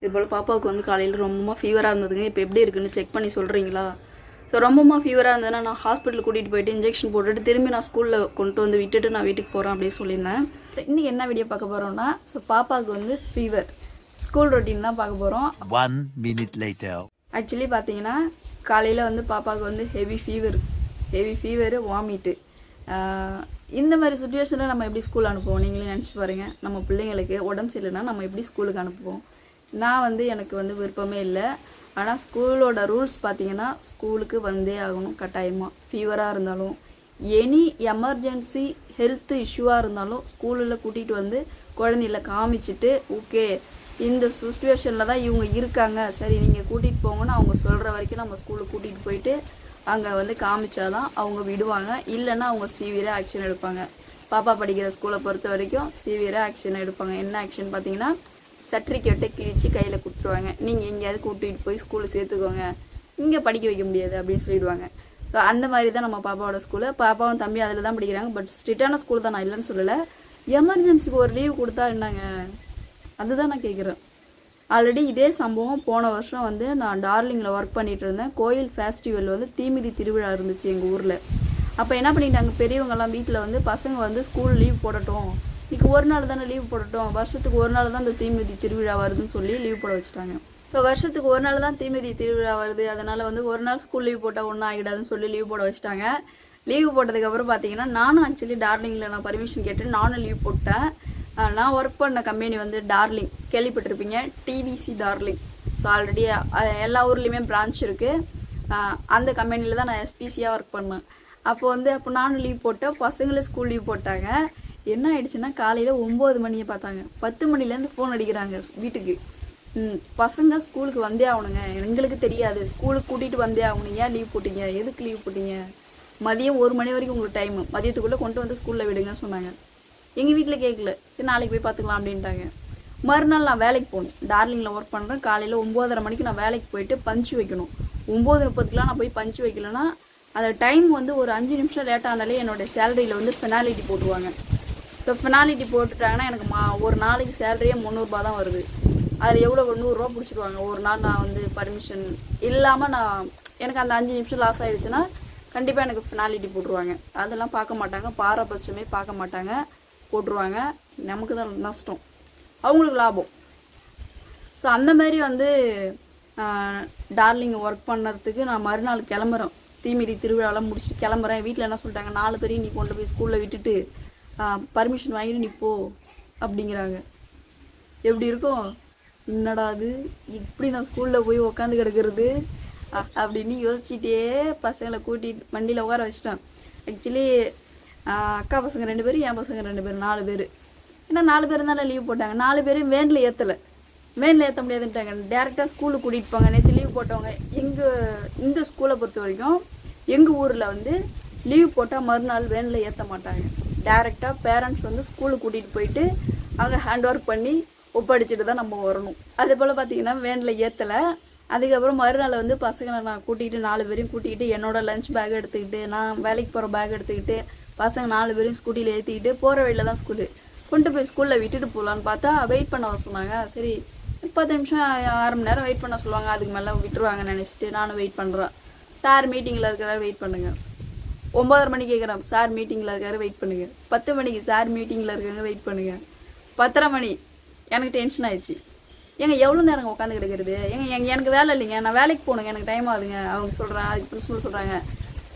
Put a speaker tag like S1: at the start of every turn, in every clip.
S1: இதுபோல் பாப்பாவுக்கு வந்து காலையில் ரொம்பமாக ஃபீவராக இருந்ததுங்க. இப்போ எப்படி இருக்குன்னு செக் பண்ணி சொல்கிறீங்களா? ஸோ ரொம்பமாக ஃபீவராக இருந்ததுன்னா நான் ஹாஸ்பிட்டல் கூட்டிகிட்டு போயிட்டு இன்ஜெக்ஷன் போட்டுட்டு திரும்பி நான் ஸ்கூலில் கொண்டு வந்து விட்டுட்டு நான் வீட்டுக்கு போகிறேன் அப்படின்னு சொல்லியிருந்தேன். இன்றைக்கி என்ன வீடியோ பார்க்க போகிறோம்னா, ஸோ பாப்பாவுக்கு வந்து ஃபீவர், ஸ்கூல் ரொட்டீன் தான் பார்க்க போகிறோம்.
S2: 1 minute later.
S1: ஆக்சுவலி பார்த்தீங்கன்னா காலையில் வந்து பாப்பாவுக்கு வந்து ஹெவி ஃபீவர், வாமிட்டு. இந்த மாதிரி சுச்சுவேஷனில் நம்ம எப்படி ஸ்கூல் அனுப்புவோம்? நீங்களே நினச்சி பாருங்கள். நம்ம பிள்ளைங்களுக்கு உடம்பு சரியில்லைன்னா நம்ம எப்படி ஸ்கூலுக்கு அனுப்புவோம்? நான் வந்து எனக்கு வந்து விருப்பமே இல்லை. ஆனால் ஸ்கூலோட ரூல்ஸ் பார்த்தீங்கன்னா ஸ்கூலுக்கு வந்தே ஆகணும் கட்டாயமாக. ஃபீவராக இருந்தாலும் எனி எமர்ஜென்சி ஹெல்த் இஷ்யூவாக இருந்தாலும் ஸ்கூலில் கூட்டிகிட்டு வந்து குழந்தையில காமிச்சிட்டு, ஓகே இந்த சுச்சுவேஷனில் தான் இவங்க இருக்காங்க, சரி நீங்கள் கூட்டிகிட்டு போங்கன்னு அவங்க சொல்கிற வரைக்கும் நம்ம ஸ்கூலுக்கு கூட்டிகிட்டு போயிட்டு அங்கே வந்து காமிச்சாதான் அவங்க விடுவாங்க. இல்லைன்னா அவங்க சிவியராக ஆக்ஷன் எடுப்பாங்க. பாப்பா படிக்கிற ஸ்கூலை பொறுத்த வரைக்கும் சிவியராக ஆக்ஷன் எடுப்பாங்க. என்ன ஆக்ஷன் பார்த்தீங்கன்னா, சர்டிஃபிகேட்டை கிழிச்சு கையில் கொடுத்துருவாங்க. நீங்கள் எங்கேயாவது கூட்டிகிட்டு போய் ஸ்கூலில் சேர்த்துக்கோங்க, இங்கே படிக்க வைக்க முடியாது அப்படின்னு சொல்லிடுவாங்க. ஸோ அந்த மாதிரி தான் நம்ம பாப்பாவோட ஸ்கூலு. பாப்பாவும் தம்பி அதில் தான் படிக்கிறாங்க. பட் ஸ்ட்ரிக்டான ஸ்கூல் தான், நான் இல்லைன்னு சொல்லலை. எமர்ஜென்சிக்கு ஒரு லீவ் கொடுத்தா என்னங்க, அதுதான் நான் கேட்குறேன். ஆல்ரெடி இதே சம்பவம் போன வருஷம் வந்து நான் டார்லிங்கில் ஒர்க் பண்ணிகிட்டு இருந்தேன். கோயில் ஃபெஸ்டிவல் வந்து தீமிதி திருவிழா இருந்துச்சு எங்கள் ஊரில். அப்போ என்ன பண்ணிட்டாங்க, பெரியவங்கெல்லாம் வீட்டில் வந்து பசங்க வந்து ஸ்கூல் லீவ் போடட்டும், இன்றைக்கி ஒரு நாள் தானே லீவ் போடட்டும், வருஷத்துக்கு ஒரு நாள் தான் இந்த தீமிதி திருவிழா வருதுன்னு சொல்லி லீவ் போட வச்சுட்டாங்க. ஸோ வருஷத்துக்கு ஒரு நாள் தான் தீமிதி திருவிழா வருது, அதனால் வந்து ஒரு நாள் ஸ்கூல் லீவ் போட்டால் ஒன்றும் ஆகிடாதுன்னு சொல்லி லீவ் போட வச்சுட்டாங்க. லீவ் போட்டதுக்கப்புறம் பார்த்தீங்கன்னா நானும் ஆக்சுவலி டார்லிங்கில் நான் பர்மிஷன் கேட்டு நானும் லீவ் போட்டேன். நான் ஒர்க் பண்ண கம்பெனி வந்து டார்லிங், கேள்விப்பட்டிருப்பீங்க, டிவிசி டார்லிங். ஸோ ஆல்ரெடி எல்லா ஊர்லேயுமே பிரான்ச் இருக்குது. அந்த கம்பெனியில் தான் நான் எஸ்பிசியாக ஒர்க் பண்ணேன். அப்போ நானும் லீவ் போட்டேன், பசங்களே ஸ்கூல் லீவ் போட்டாங்க. என்ன ஆயிடுச்சுன்னா காலையில் 9 மணியை பார்த்தாங்க, 10 மணிலேருந்து ஃபோன் அடிக்கிறாங்க வீட்டுக்கு. பசங்க ஸ்கூலுக்கு வந்தே ஆகணுங்க, எங்களுக்கு தெரியாது, ஸ்கூலுக்கு கூட்டிகிட்டு வந்தே ஆகணும், ஏன் லீவ் போட்டீங்க, எதுக்கு லீவ் போட்டீங்க, மதியம் 1 மணி வரைக்கும் உங்களுக்கு டைமு, மதியத்துக்குள்ளே கொண்டு வந்து ஸ்கூலில் விடுங்கன்னு சொன்னாங்க. எங்கள் வீட்டில் கேட்கல, சரி நாளைக்கு போய் பார்த்துக்கலாம் அப்படின்ட்டாங்க. மறுநாள் நான் வேலைக்கு போகணும், டார்லிங்கில் ஒர்க் பண்ணுறேன். காலையில் 9:30 மணிக்கு நான் வேலைக்கு போயிட்டு பஞ்சு வைக்கணும். 9:30 நான் போய் பஞ்சு வைக்கலன்னா அந்த டைம் வந்து ஒரு 5 நிமிஷம் லேட் ஆனாலே என்னோடய சேலரியில் வந்து பெனாலிட்டி போட்டுருவாங்க. ஸோ பெனாலிட்டி போட்டுட்டாங்கன்னா எனக்கு ஒரு நாளைக்கு சேலரியே 300 தான் வருது. அதில் எவ்வளோ 100 ரூபா பிடிச்சிடுவாங்க. ஒரு நாள் நான் வந்து பர்மிஷன் இல்லாமல் எனக்கு அந்த 5 நிமிஷம் லாஸ் ஆகிடுச்சுன்னா கண்டிப்பாக எனக்கு பெனாலிட்டி போட்டுருவாங்க. அதெல்லாம் பார்க்க மாட்டாங்க, பாரபட்சமே பார்க்க மாட்டாங்க, போட்டுருவாங்க. நமக்கு தான் நஷ்டம், அவங்களுக்கு லாபம். ஸோ அந்த மாதிரி வந்து டார்லிங் ஒர்க் பண்ணுறதுக்கு நான் மறுநாள் கிளம்புறேன். தீமிதி திருவிழாலாம் முடிச்சுட்டு கிளம்புறேன். வீட்டில் என்ன சொல்லிட்டாங்க, 4 பேரையும் நீ கொண்டு போய் ஸ்கூலில் விட்டுட்டு பர்மிஷன் வாங்கிட்டு நீ போ அப்படிங்கிறாங்க. எப்படி இருக்கும், என்னடா அது இப்படி நான் ஸ்கூலில் போய் உக்காந்து கிடக்கிறது அப்படின்னு யோசிச்சுட்டே பசங்களை கூட்டிகிட்டு வண்டியில் உட்கார வச்சிட்டேன். ஆக்சுவலி அக்கா பசங்க 2 பேர், என் பசங்க 2 பேர், 4 பேர். ஏன்னா 4 பேர் தானே லீவ் போட்டாங்க. 4 பேரும் வேனில் ஏற்றலை, வேனில் ஏற்ற முடியாதுன்ட்டாங்க. டேரெக்டாக ஸ்கூலுக்கு கூட்டிகிட்டு போங்க. நேற்று லீவ் போட்டவங்க இந்த ஸ்கூலை பொறுத்த வரைக்கும் எங்கள் ஊரில் வந்து லீவ் போட்டால் மறுநாள் வேனில் ஏற்ற மாட்டாங்க. டேரெக்டாக பேரண்ட்ஸ் வந்து ஸ்கூலுக்கு கூட்டிகிட்டு போயிட்டு அங்கே ஹேண்ட் ஒர்க் பண்ணி ஒப்படைச்சிட்டு தான் நம்ம வரணும். அதே போல் பார்த்தீங்கன்னா வேனில் ஏற்றலை. அதுக்கப்புறம் மறுநாள் வந்து பசங்களை நான் கூட்டிகிட்டு 4 பேரையும் கூட்டிகிட்டு என்னோட லஞ்ச் பேக் எடுத்துக்கிட்டு, நான் வேலைக்கு போகிற பேக் எடுத்துக்கிட்டு, பசங்க 4 பேரையும் ஸ்கூட்டியில் ஏற்றிக்கிட்டு போகிற வழியில் தான் ஸ்கூலு கொண்டு போய் ஸ்கூலில் விட்டுட்டு போகலான்னு பார்த்தா வெயிட் பண்ண சொன்னாங்க. சரி 30 நிமிஷம் 1/2 மணி நேரம் வெயிட் பண்ண சொல்லுவாங்க, அதுக்கு மேலே விட்டுருவாங்கன்னு நினச்சிட்டு நானும் வெயிட் பண்ணுறேன். சார் மீட்டிங்கில் இருக்கிறாரு, வெயிட் பண்ணுங்க. 9:30 மணிக்கு கேட்குறேன், சார் மீட்டிங்கில் இருக்காரு, வெயிட் பண்ணுங்க. 10 மணிக்கு சார் மீட்டிங்கில் இருக்காங்க, வெயிட் பண்ணுங்க. 10:30 மணி எனக்கு டென்ஷன் ஆயிடுச்சு. ஏங்க எவ்வளோ நேரம் உட்காந்து கிடக்கிறது, எனக்கு வேலை இல்லைங்க, நான் வேலைக்கு போகணுங்க, எனக்கு டைம் ஆகுதுங்க. அவங்க சொல்கிறேன், அதுக்கு பிரின்சிபல் சொல்கிறாங்க,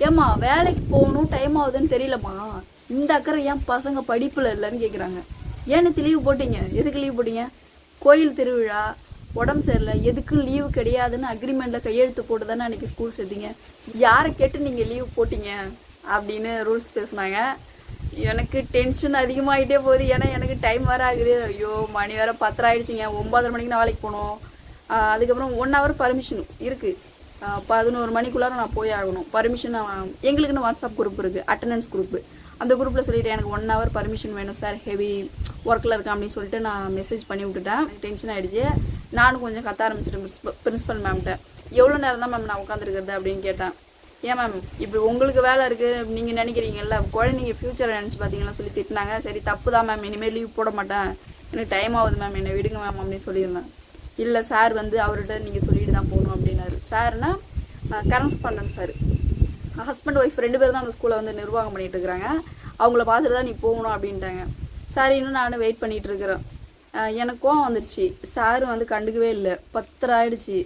S1: ஏம்மா வேலைக்கு போகணும் டைம் ஆகுதுன்னு தெரியலம்மா, இந்த அக்கறை ஏன் பசங்க படிப்பில் இல்லைன்னு கேட்குறாங்க. ஏன்னு லீவு போட்டீங்க, எதுக்கு லீவ் போட்டீங்க, கோயில் திருவிழா, உடம்பு சரியில்லை, எதுக்கும் லீவு கிடையாதுன்னு அக்ரிமெண்ட்டில் கையெழுத்து போட்டு தானே அன்றைக்கி ஸ்கூல் சேர்த்திங்க, யாரை கேட்டு நீங்கள் லீவ் போட்டீங்க அப்படின்னு ரூல்ஸ் பேசுனாங்க. எனக்கு டென்ஷன் அதிகமாகிட்டே போகுது. ஏன்னா எனக்கு டைம் வேறு ஆகுது. ஐயோ மணி வேறு 10 ஆகிடுச்சிங்க. 9:30 மணிக்கு நான் வேலைக்கு போகணும். அதுக்கப்புறம் 1 ஹவர் பர்மிஷன் இருக்குது. 11 மணிக்குள்ளார நான் போய் ஆகணும். பர்மிஷன் எங்களுக்குன்னு வாட்ஸ்அப் குரூப் இருக்குது, அட்டண்டன்ஸ் குரூப்பு. அந்த குரூப்பில் சொல்லிவிட்டு எனக்கு 1 ஹவர் பர்மிஷன் வேணும் சார், ஹெவி ஒர்க்கில் இருக்கேன் அப்படின்னு சொல்லிட்டு நான் மெசேஜ் பண்ணி விட்டுட்டேன். டென்ஷன் ஆகிடுச்சு. நானும் கொஞ்சம் கத்த ஆரம்பிச்சிட்டேன் பிரின்ஸிபல் மேம்கிட்ட. எவ்வளோ நேரம் தான் மேம் நான் உட்காந்துருக்கிறது அப்படின்னு கேட்டேன். ஏன் மேம் இப்படி உங்களுக்கு வேலை இருக்குது நீங்கள் நினைக்கிறீங்கல்ல, குழந்தைங்க ஃப்யூச்சரை நினச்சி பார்த்தீங்களா சொல்லி திட்டினாங்க. சரி தப்பு தான் மேம், இனிமேல் லீவ் போட மாட்டேன், எனக்கு டைம் ஆகுது மேம், என்னை விடுங்க மேம் அப்படின்னு சொல்லியிருந்தேன். இல்லை சார் வந்து அவர்கிட்ட நீங்கள் சொல்லிட்டு தான் போகணும் அப்படின்னாரு. சார்னா கரஸ்பாண்டன்ட் சார். ஹஸ்பண்ட் ஒய்ஃப் 2 பேர் தான் அந்த ஸ்கூலை வந்து நிர்வாகம் பண்ணிட்டு இருக்கிறாங்க. அவங்கள பார்த்துட்டு தான் நீ போகணும் அப்படின்ட்டாங்க. சார் இன்னும் நானும் வெயிட் பண்ணிட்டு இருக்கிறேன். எனக்கும் வந்துடுச்சு. சார் வந்து கண்டுக்கவே இல்லை. 10 ஆயிடுச்சு.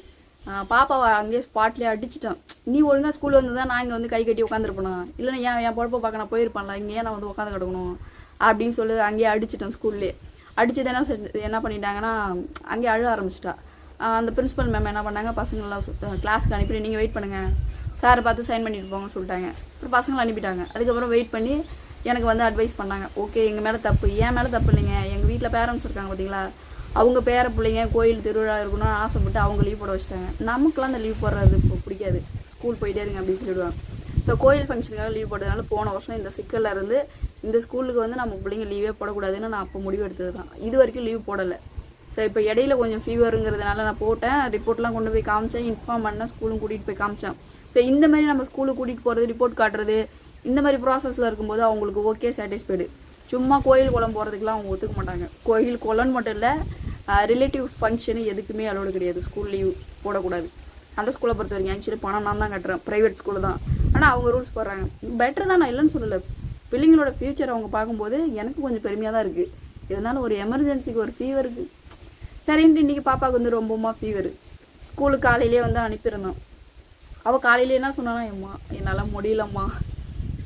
S1: பாப்பாவை அங்கேயே ஸ்பாட்லேயே அடிச்சிட்டேன். நீ ஒழுங்காக ஸ்கூல் வந்து தான் நான் இங்கே வந்து கை கட்டி உட்காந்துருப்பேனா, இல்லைன்னா என் பொழப்பை பார்க்க நான் போயிருப்பேன்ல, இங்கேயே நான் வந்து உட்காந்து கிடக்கணும் அப்படின்னு சொல்லி அங்கேயே அடிச்சிட்டேன். ஸ்கூல்லேயே அடிச்சது என்ன பண்ணிட்டாங்கன்னா, அங்கேயே அழ ஆரம்பிச்சிட்டா. அந்த பிரின்ஸிபல் மேம் என்ன பண்ணாங்க, பசங்களெலாம் கிளாஸ்க்கு அனுப்பிட்டு நீங்கள் வெயிட் பண்ணுங்கள், சாரை பார்த்து சைன் பண்ணிட்டு போங்கன்னு சொல்லிட்டாங்க. அப்புறம் பசங்களை அனுப்பிட்டாங்க. அதுக்கப்புறம் வெயிட் பண்ணி எனக்கு வந்து அட்வைஸ் பண்ணாங்க. ஓகே, எங்கள் மேலே தப்பு, என் மேலே தப்பு இல்லைங்க, எங்கள் வீட்டில் பேரண்ட்ஸ் இருக்காங்க பார்த்தீங்களா, அவங்க பேர பிள்ளைங்க கோயில் திருவிழா இருக்கணும்னு ஆசைப்பட்டு அவங்க லீவ் போட வச்சுட்டாங்க. நமக்குலாம் அந்த லீவ் போடுறது இப்போ பிடிக்காது. ஸ்கூல் போயிட்டே இருங்க அப்படின்னு சொல்லிடுவாங்க. ஸோ கோயில் ஃபங்க்ஷனுக்காக லீவ் போட்டதுனால போன வருஷம் இந்த சிக்கலில் இருந்து இந்த ஸ்கூலுக்கு வந்து நம்ம பிள்ளைங்க லீவே போடக்கூடாதுன்னு நான் அப்போ முடிவு எடுத்தது தான். இது வரைக்கும் லீவ் போடலை. ஸோ இப்போ இடையில கொஞ்சம் ஃபீவருங்கிறதுனால நான் போட்டேன். ரிப்போர்ட்லாம் கொண்டு போய் காமிச்சேன், இன்ஃபார்ம் பண்ணேன், ஸ்கூலும் கூட்டிகிட்டு போய் காமிச்சேன். ஸோ இந்த மாதிரி நம்ம ஸ்கூலுக்கு கூட்டிகிட்டு போகிறது, ரிப்போர்ட் காட்டுறது, இந்த மாதிரி ப்ராசஸில் இருக்கும்போது அவங்களுக்கு ஓகே சாட்டிஸ்ஃபைடு. சும்மா கோயில் குளம் போகிறதுக்குலாம் அவங்க ஒத்துக்க மாட்டாங்க. கோயில் குளம்னு மட்டும் இல்லை, ரிலேட்டிவ் ஃபங்க்ஷனு எதுக்குமே அலோடு கிடையாது. ஸ்கூல் லீவ் போடக்கூடாது. அந்த ஸ்கூலை பொறுத்த வரைக்கும் ஆக்சுவலி பணம் நான் தான் கட்டுறேன், ப்ரைவேட் ஸ்கூலு தான். ஆனால் அவங்க ரூல்ஸ் போடுறாங்க. பெட்டர் தான், நான் இல்லைன்னு சொல்லலை. பிள்ளைங்களோட ஃப்யூச்சர் அவங்க பார்க்கும்போது எனக்கு கொஞ்சம் பெருமையாக தான் இருக்குது. இருந்தாலும் ஒரு எமர்ஜென்சிக்கு ஒரு ஃபீவருக்கு சரின்ட்டு இன்றைக்கி பாப்பாவுக்கு வந்து ரொம்பமா ஃபீவர். ஸ்கூலுக்கு காலையிலே வந்து அனுப்பியிருந்தோம். அவள் காலையிலே என்ன சொன்னானா, அம்மா என்னால் முடியலம்மா,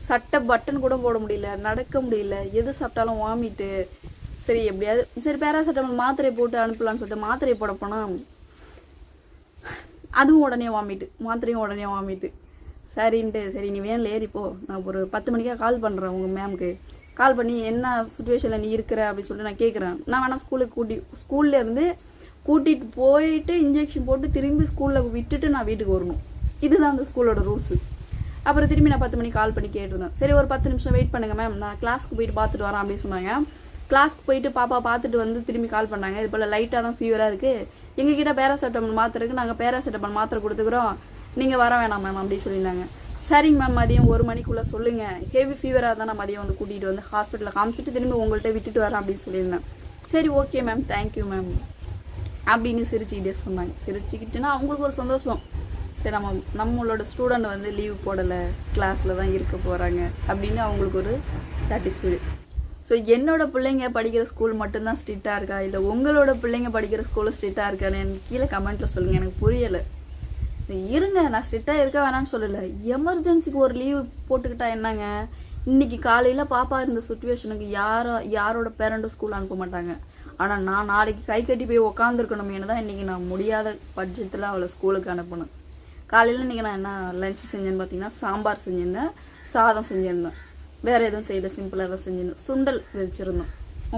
S1: சட்டை பட்டன் கூட போட முடியல, நடக்க முடியல, எது சாப்பிட்டாலும் வாமிட்டு. சரி எப்படியாவது சரி பேராசிட்டமால் மாத்திரை போட்டு அனுப்பலான்னு சொல்லிட்டு மாத்திரையை போட போனால் அதுவும் உடனே வாமிட்டு, மாத்திரையும் உடனே வாமிட்டு. சரின்ட்டு சரி நீ வேனில் ஏறிப்போ, நான் ஒரு 10 மணிக்காக கால் பண்ணுறேன் உங்கள் மேமுக்கு. கால் பண்ணி என்ன சுச்சுவேஷனில் நீ இருக்கிற அப்படின்னு சொல்லிட்டு நான் கேட்குறேன். நான் வேணால் ஸ்கூல்லேருந்து கூட்டிகிட்டு போயிட்டு இன்ஜெக்ஷன் போட்டு திரும்பி ஸ்கூலில் விட்டுட்டு நான் வீட்டுக்கு வரணும். இதுதான் அந்த ஸ்கூலோட ரூல்ஸு. அப்புறம் திரும்பி நான் 10 மணிக்கு கால் பண்ணி கேட்டிருந்தேன். சரி ஒரு 10 நிமிஷம் வெயிட் பண்ணுங்க மேம், நான் கிளாஸ்க்கு போயிட்டு பார்த்துட்டு வரேன் அப்படின்னு சொன்னாங்க. கிளாஸ்க்கு போயிட்டு பாப்பா பார்த்துட்டு வந்து திரும்பி கால் பண்ணாங்க. இது போல் லைட்டாக தான் ஃபீவராக இருக்குது, எங்ககிட்ட பேராசிட்டமால் மாத்திரை இருக்குது, நாங்கள் பேராசிட்டமால் மாத்திரை கொடுத்துக்குறோம், நீங்கள் வர வேணாம் மேம் அப்படி சொல்லியிருந்தாங்க. சரிங்க மேம், மதியம் 1 மணிக்குள்ளே சொல்லுங்கள், ஹெவி ஃபீவராக தான் நான் மதியம் வந்து கூட்டிகிட்டு வந்து ஹாஸ்பிட்டலில் காமிச்சிட்டு திரும்பி உங்கள்கிட்ட விட்டுட்டு வரேன் அப்படின்னு சொல்லியிருந்தேன். சரி ஓகே மேம், தேங்க்யூ மேம் அப்படின்னு சிரிச்சுக்கிட்டே சொன்னாங்க. சிரிச்சுக்கிட்டுன்னா அவங்களுக்கு ஒரு சந்தோஷம். சரி நம்மளோட ஸ்டூடெண்ட் வந்து லீவ் போடலை, கிளாஸில் தான் இருக்க போகிறாங்க அப்படின்னு அவங்களுக்கு ஒரு சாட்டிஸ்ஃபைடு. ஸோ என்னோட பிள்ளைங்க படிக்கிற ஸ்கூல் மட்டும்தான் ஸ்ட்ரிக்டாக இருக்கா, இல்லை உங்களோட பிள்ளைங்க படிக்கிற ஸ்கூலும் ஸ்ட்ரிக்டாக இருக்கான்னு எனக்கு கீழே கமெண்ட்டில் சொல்லுங்கள். எனக்கு புரியலை. இருங்க, நான் ஸ்ட்ரிக்டாக இருக்க வேணான்னு சொல்லலை, எமர்ஜென்சிக்கு ஒரு லீவ் போட்டுக்கிட்டா என்னங்க. இன்னைக்கு காலையில் பாப்பா இருந்த சுச்சுவேஷனுக்கு யாரோட பேரண்ட்டும் ஸ்கூல் அனுப்ப மாட்டாங்க. ஆனால் நான் நாளைக்கு கை கட்டி போய் உக்காந்துருக்கணுமேனு தான் இன்றைக்கி நான் முடியாத பட்ஜெட்டில் அவளை ஸ்கூலுக்கு அனுப்பணும். காலையில் இன்றைக்கி நான் என்ன லஞ்சு செஞ்சேன்னு பார்த்தீங்கன்னா, சாம்பார் செஞ்சுருந்தேன், சாதம் செஞ்சுருந்தேன், வேறு எதுவும் செய்யல, சிம்பிளாக தான் செஞ்சுருந்தேன், சுண்டல் வச்சுருந்தோம்,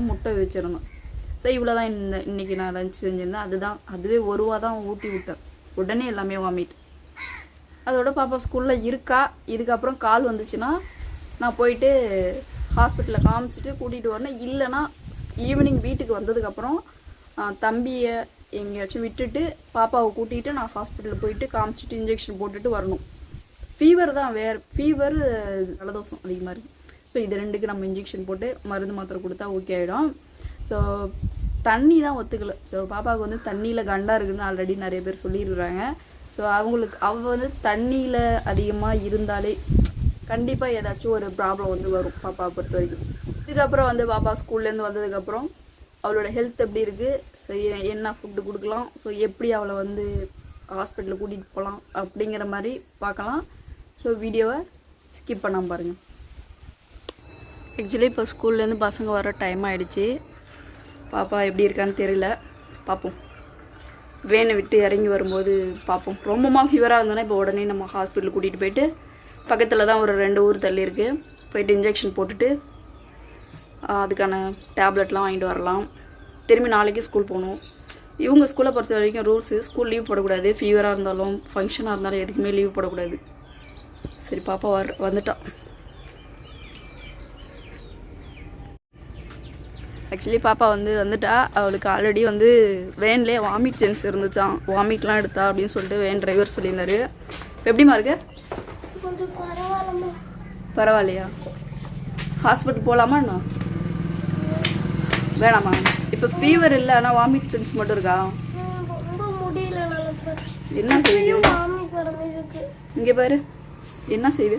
S1: முட்டை வச்சுருந்தோம். ஸோ இவ்வளோ தான் இன்றைக்கி நான் லஞ்ச் செஞ்சுருந்தேன். அதுவே 1 ரூபா தான் ஊட்டி விட்டேன். உடனே எல்லாமே வாமிட். அதோட பாப்பா ஸ்கூலில் இருக்கா. இதுக்கப்புறம் கால் வந்துச்சுன்னா நான் போயிட்டு ஹாஸ்பிட்டலில் காமிச்சிட்டு கூட்டிகிட்டு வரணும். இல்லைனா ஈவினிங் வீட்டுக்கு வந்ததுக்கப்புறம் தம்பியை எங்கேயாச்சும் விட்டுட்டு பாப்பாவை கூட்டிகிட்டு நான் ஹாஸ்பிட்டலில் போயிட்டு காமிச்சிட்டு இன்ஜெக்ஷன் போட்டுட்டு வரணும். ஃபீவர் தான், வேறு ஃபீவர், ஜலதோஷம் அதிகமாக இருக்குது. ஸோ இது 2க்கு நம்ம இன்ஜெக்ஷன் போட்டு மருந்து மாத்திரை கொடுத்தா ஓகே ஆகிடும். ஸோ தண்ணி தான் ஒத்துக்கலை. ஸோ பாப்பாவுக்கு வந்து தண்ணியில் கண்டா இருக்குதுன்னு ஆல்ரெடி நிறைய பேர் சொல்லிடுறாங்க. ஸோ அவள் வந்து தண்ணியில் அதிகமாக இருந்தாலே கண்டிப்பாக ஏதாச்சும் ஒரு ப்ராப்ளம் வந்து வரும் பாப்பாவை பொறுத்த வரைக்கும். இதுக்கப்புறம் வந்து பாப்பா ஸ்கூல்லேருந்து வந்ததுக்கப்புறம் அவளோட ஹெல்த் எப்படி இருக்குது, ஸோ என்ன ஃபுட்டு கொடுக்கலாம், ஸோ எப்படி அவளை வந்து ஹாஸ்பிட்டலில் கூட்டிகிட்டு போகலாம் அப்படிங்கிற மாதிரி பார்க்கலாம். ஸோ வீடியோவை ஸ்கிப் பண்ணாமல் பாருங்கள். ஆக்சுவலி இப்போ ஸ்கூல்லேருந்து பசங்க வர டைம் ஆகிடுச்சி. பாப்பா எப்படி இருக்கான்னு தெரியல, பார்ப்போம். வேனை விட்டு இறங்கி வரும்போது பார்ப்போம். ரொம்பமாக ஃபீவராக இருந்தோன்னா இப்போ உடனே நம்ம ஹாஸ்பிட்டலுக்கு கூட்டிகிட்டு போயிட்டு, பக்கத்தில் தான் ஒரு 2 ஊர் தள்ளி இருக்குது, போயிட்டு இன்ஜெக்ஷன் போட்டுட்டு அதுக்கான டேப்லெட்லாம் வாங்கிட்டு வரலாம். திரும்பி நாளைக்கு ஸ்கூல் போகணும். இவங்க ஸ்கூலை பொறுத்த வரைக்கும் ரூல்ஸு, ஸ்கூல் லீவ் போடக்கூடாது, ஃபீவராக இருந்தாலும் ஃபங்க்ஷனாக இருந்தாலும் எதுக்குமே லீவ் போடக்கூடாது. சரி பாப்பா வந்துட்டான். ஆக்சுவலி பாப்பா வந்துட்டா. அவளுக்கு ஆல்ரெடி வந்து வேன்லேயே வாமிட் சென்ஸ் இருந்துச்சான், வாமிட்லாம் எடுத்தா அப்படின்னு சொல்லிட்டு வேன் டிரைவர் சொல்லியிருந்தாரு. எப்படிமா இருக்கு? பரவாயில்லையா? ஹாஸ்பிட்டல் போகலாமா என்ன? வேணாமா? இப்போ ஃபீவர் இல்லை, ஆனால் வாமிட் சென்ஸ் மட்டும் இருக்கா? என்ன செய்யுது?
S2: வாமிட் வர மாதிரி இருக்கு.
S1: இங்கே பாரு, என்ன செய்யுது?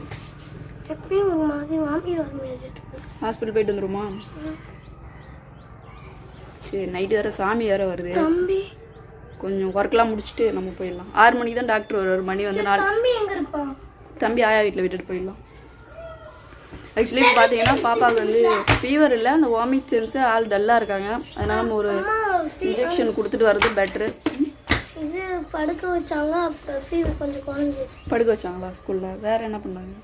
S2: எப்பயும் ஒரு மாதிரி வாமிட் வர மாதிரி இருக்கு.
S1: ஹாஸ்பிட்டல் போயிட்டு வந்துருமா? சரி, நைட்டு வேறு சாமி வேறு வருது.
S2: தம்பி
S1: கொஞ்சம் ஒர்க்லாம் முடிச்சுட்டு நம்ம போயிடலாம். 6 மணிக்கு தான் டாக்டர் வருவார். மணி வந்து 4.
S2: தம்பி எங்க இருப்பான்?
S1: தம்பி ஆயா வீட்டில் விட்டுட்டு போயிடலாம். ஆக்சுவலி இப்போ பார்த்தீங்கன்னா பாப்பாவுக்கு வந்து ஃபீவர் இல்லை, அந்த வாமிட் சென்ஸு ஆள் டல்லாக இருக்காங்க. அதனால நம்ம ஒரு இன்ஜெக்ஷன் கொடுத்துட்டு வர்றது பெட்ரு.
S2: இது படுக்க வச்சாங்க, அப்போ ஃபீவர் கொஞ்சம் குறைஞ்சி.
S1: படுக்க வச்சாங்களா ஸ்கூலில்? வேறு என்ன பண்ணாங்க?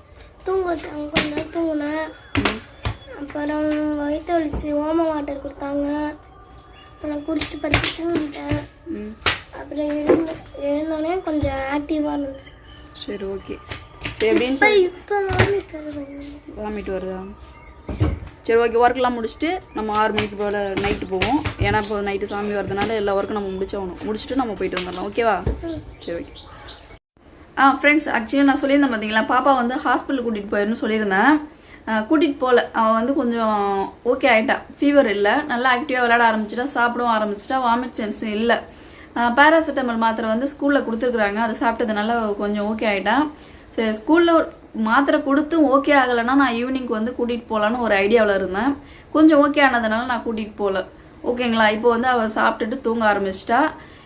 S2: தூங்க வச்சாங்க, கொஞ்ச நேரம் தூங்கினேன். அப்புறம் வயிற்று வலிச்சு ஓம வாட்டர் கொடுத்தாங்க. அப்புறம் குடிச்சிட்டு படிச்சு தூங்கிட்டேன். அப்புறம் எழுந்தோடனே கொஞ்சம் ஆக்டிவாக இருந்தது.
S1: சரி, ஓகே. சரி, எப்படின்னு
S2: இப்போ வாமிட் வருது.
S1: வாமிட் வருதா? சரி, ஓகே. ஒர்க்லாம் முடிச்சுட்டு நம்ம 6 மணிக்கு போல் நைட்டு போவோம். ஏன்னா இப்போ நைட்டு சாமி வரதுனால எல்லா ஒர்க்கும் நம்ம முடிச்சுட்டு நம்ம போயிட்டு வந்துடலாம். ஓகேவா? சரி, ஓகே. ஃப்ரெண்ட்ஸ், ஆக்சுவலி நான் சொல்லியிருந்தேன் பார்த்தீங்களா, பாப்பா வந்து ஹாஸ்பிட்டல் கூட்டிகிட்டு போயிடணும்னு சொல்லியிருந்தேன். கூட்டிகிட்டு போகல. அவள் வந்து கொஞ்சம் ஓகே ஆகிட்டா. ஃபீவர் இல்லை, நல்லா ஆக்டிவாக விளையாட ஆரம்பிச்சிட்டா, சாப்பிடவும் ஆரம்பிச்சிட்டா, வாமிட் சென்ஸும் இல்லை. பேராசிட்டமல் மாத்திரை வந்து ஸ்கூலில் கொடுத்துருக்குறாங்க. அதை சாப்பிட்டதுனால கொஞ்சம் ஓகே ஆகிட்டான். சரி, ஸ்கூலில் மாத்திரை கொடுத்தும் ஓகே ஆகலைன்னா நான் ஈவினிங்க்கு வந்து கூட்டிகிட்டு போகலான்னு ஒரு ஐடியாவில் இருந்தேன். கொஞ்சம் ஓகே ஆனதுனால நான் கூட்டிகிட்டு போகல. ஓகேங்களா? இப்போ வந்து அவள் சாப்பிட்டுட்டு தூங்க ஆரம்பிச்சிட்டா.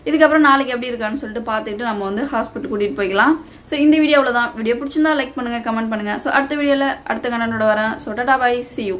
S1: இதுக்கப்புறம் நாளைக்கு எப்படி இருக்கான்னு சொல்லிட்டு பார்த்துட்டு நம்ம வந்து ஹாஸ்பிட்டல் கூட்டிகிட்டு போய்க்கலாம். ஸோ இந்த வீடியோவில் தான். வீடியோ பிடிச்சிருந்தா லைக் பண்ணுங்கள், கமெண்ட் பண்ணுங்கள். ஸோ அடுத்த வீடியோவில் அடுத்த கண்டனோட வரேன். So tata, bye, see you.